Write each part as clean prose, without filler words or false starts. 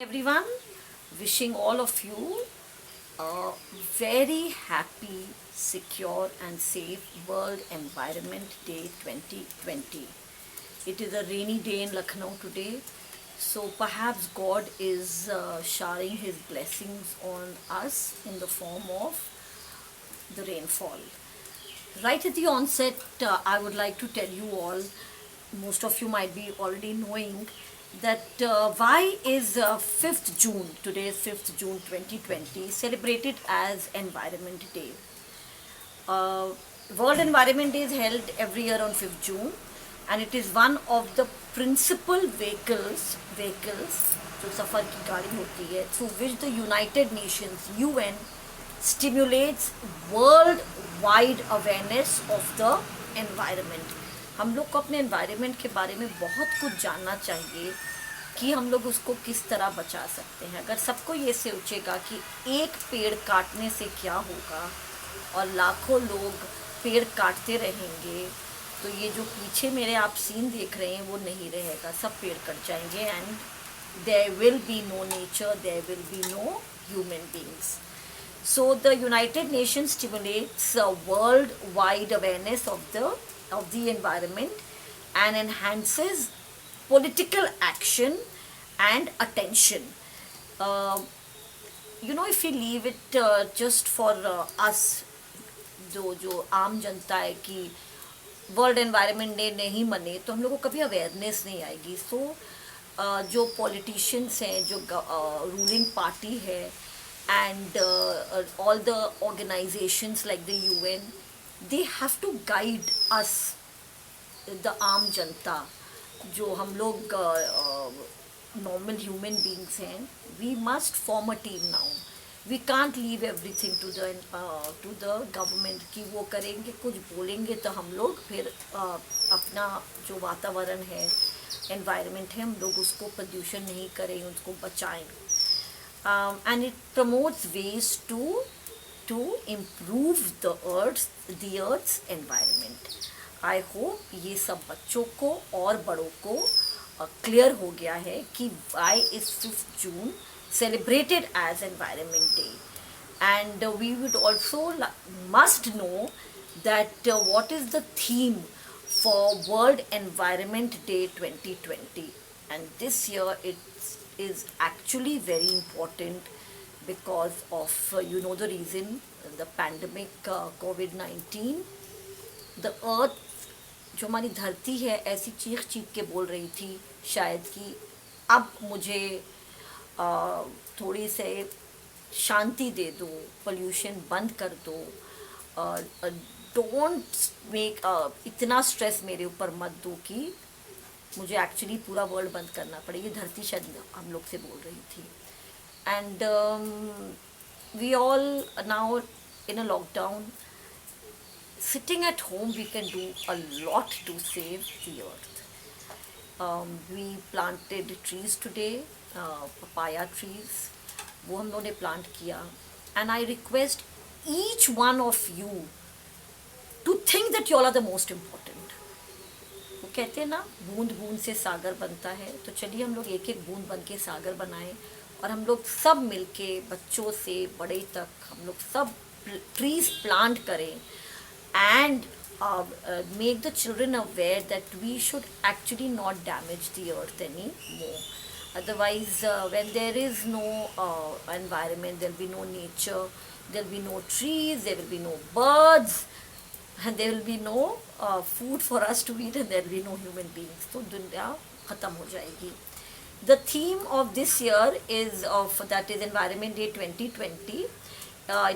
Everyone, wishing all of you a very happy, secure and safe World Environment Day 2020. It is a rainy day in Lucknow today, so perhaps God is showering His blessings on us in the form of the rainfall. Right at the onset, I would like to tell you all, most of you might be already knowing, that why is 5th June, today is 5th June 2020, celebrated as Environment Day. Uh, World Environment Day is held every year on 5th June, and it is one of the principal vehicles जो सफ़र की गाड़ी होती है, through which the United Nations UN stimulates world wide awareness of the environment. हम लोग को अपने environment के बारे में बहुत कुछ जानना चाहिए कि हम लोग उसको किस तरह बचा सकते हैं. अगर सबको ये सोचेगा कि एक पेड़ काटने से क्या होगा और लाखों लोग पेड़ काटते रहेंगे, तो ये जो पीछे मेरे आप सीन देख रहे हैं वो नहीं रहेगा, सब पेड़ कट जाएंगे and there will be no nature, there will be no human beings. So the United Nations stimulates a worldwide awareness of the environment and enhances political action and attention. If we leave it just for us, जो आम जनता है कि world environment day नहीं मने, तो हम लोग को कभी अवेयरनेस नहीं आएगी. सो जो पॉलिटिशियंस हैं, जो रूलिंग पार्टी है, and all the organisations like the UN, they have to guide us the आम जनता, जो हम लोग नॉर्मल ह्यूमन बींग्स हैं. We must form a team now. We can't leave everything to the government कि वो करेंगे, कुछ बोलेंगे तो हम लोग फिर अपना जो वातावरण है, एनवायरनमेंट है, हम लोग उसको प्रदूषण नहीं करें, उसको बचाएं. And it promotes ways to improve the earth's environment. I hope ये सब बच्चों को और बड़ों को क्लियर हो गया है कि why is 5th June celebrated as Environment Day. And we would also must know that what is the theme for World Environment Day 2020. And this year it is actually very important because of the reason, the pandemic, COVID-19. The earth, जो हमारी धरती है, ऐसी चीख चीख के बोल रही थी शायद कि अब मुझे थोड़ी से शांति दे दो, पोल्यूशन बंद कर दो, डोंट मेक इतना स्ट्रेस मेरे ऊपर मत दो कि मुझे एक्चुअली पूरा वर्ल्ड बंद करना पड़े. ये धरती शायद हम लोग से बोल रही थी. And we all now in a lockdown, sitting at home, we can do a lot to save the earth. We planted trees today, papaya trees, वो हम लोगों ने प्लांट किया. And I request each one of you to think that you all are the most important. वो कहते हैं ना, बूंद बूंद से सागर बनता है. तो चलिए हम लोग एक एक बूंद बन के सागर बनाएं, और हम लोग सब मिलके, बच्चों से बड़े तक, हम लोग सब ट्रीज प्लांट करें. And make the children aware that we should actually not damage the earth anymore. Otherwise, when there is no environment, there will be no nature, there will be no trees, there will be no birds, and there will be no food for us to eat, and there will be no human beings. So दुनिया खत्म हो जाएगी. The theme of this year is that is Environment Day 2020.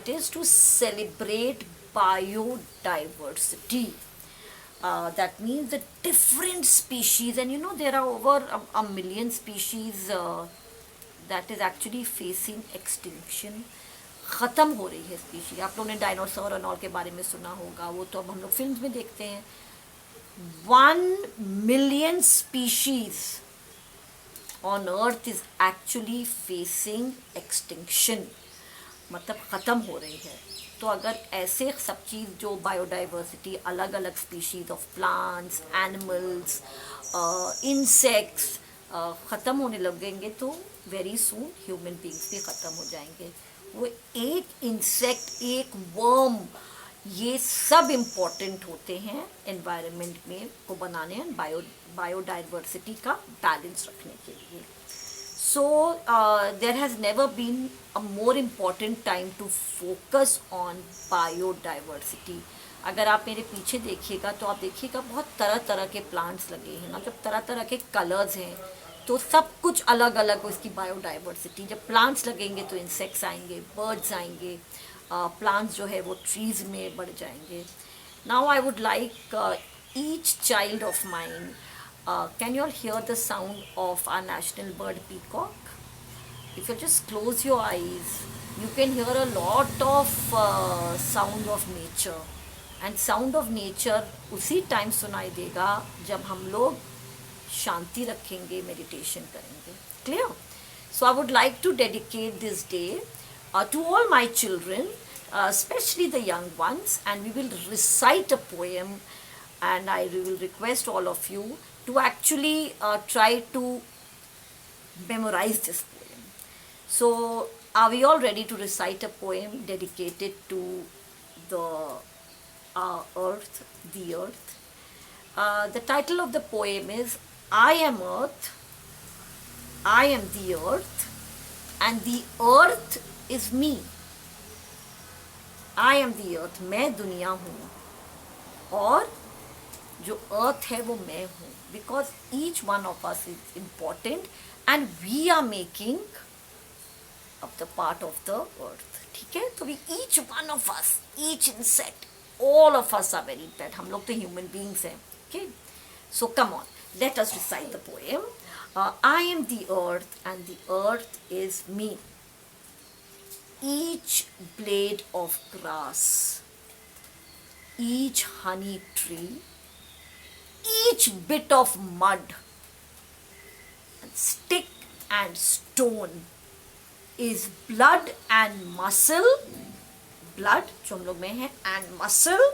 It is to celebrate biodiversity. That means the different species, and there are over a million species that is actually facing extinction. ख़त्म हो रही है species. आप लोगों ने dinosaur और के बारे में सुना होगा, वो तो अब हम लोग फिल्म्स में देखते हैं. 1 million species on earth is actually facing extinction. मतलब ख़त्म हो रही है. तो अगर ऐसे सब चीज़ जो बायोडाइवर्सिटी, अलग अलग species of plants, animals, insects, ख़त्म होने लगेंगे तो वेरी सून ह्यूमन बींग्स भी ख़त्म हो जाएंगे। वो एक इंसेक्ट, एक वर्म, ये सब इम्पॉर्टेंट होते हैं एनवायरनमेंट में को बनाने एंड बायोडाइवर्सिटी का बैलेंस रखने के लिए। So there has never been a more important time to focus on biodiversity. अगर आप मेरे पीछे देखिएगा तो आप देखिएगा बहुत तरह तरह के प्लांट्स लगे हैं ना, जब तरह तरह के कलर्स हैं तो सब कुछ अलग अलग उसकी बायोडाइवर्सिटी। जब प्लांट्स लगेंगे तो इंसेक्ट्स आएंगे, बर्ड्स आएंगे, प्लांट्स जो है वो ट्रीज में बढ़ जाएंगे। Now I would like each child of mine, can you all hear the sound of our national bird peacock? If you just close your eyes, you can hear a lot of sound of nature. And sound of nature उसी time सुनाई देगा जब हम लोग शांति रखेंगे, meditation करेंगे। Clear? So I would like to dedicate this day to all my children, especially the young ones, and we will recite a poem, and I will request all of you to actually try to memorize this poem. So, are we all ready to recite a poem dedicated to the earth, the earth? The title of the poem is I am Earth, I am the earth, and the earth is me. I am the earth, मैं दुनिया हूँ और जो अर्थ है वो मैं हूँ, because each one of us is important and we are making up the part of the earth. ठीक है, तो we each one of us, each insect, all of us are very important. हम लोग तो ह्यूमन बींग्स हैं। Okay, so come on, let us recite the poem. I am the earth and the earth is me. Each blade of grass, each honey tree, each bit of mud and stick and stone is blood and muscle, blood जो हम लोग में है, and muscle,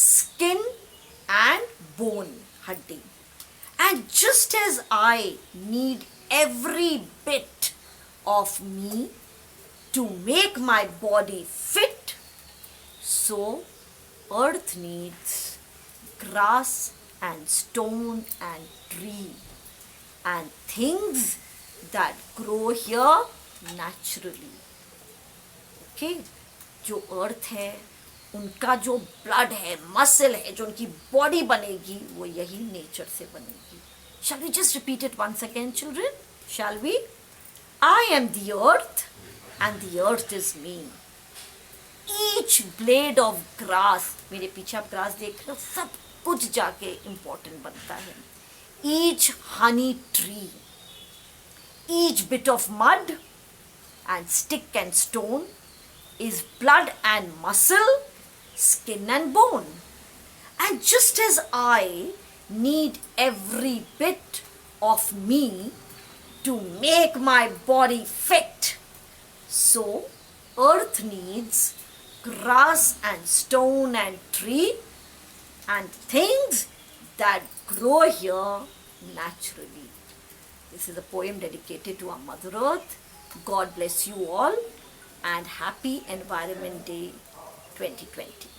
skin and bone, हड्डी। And just as I need every bit of me to make my body fit, so earth needs grass and stone and tree and things that grow here naturally. Okay? जो अर्थ है उनका जो blood है, muscle है, जो उनकी body बनेगी वो यही नेचर से बनेगी। Shall we just repeat it once again, children? Shall we? I am the earth and the earth is me. Each blade of grass, मेरे पीछे आप ग्रास देख रहे हो, सब कुछ जाके इम्पोर्टेंट बनता है। Each honey tree, each bit of mud and stick and stone is blood and muscle, skin and bone. And just as I need every bit of me to make my body fit, so earth needs grass and stone and tree and things that grow here naturally. This is a poem dedicated to our Mother Earth. God bless you all and happy Environment Day 2020.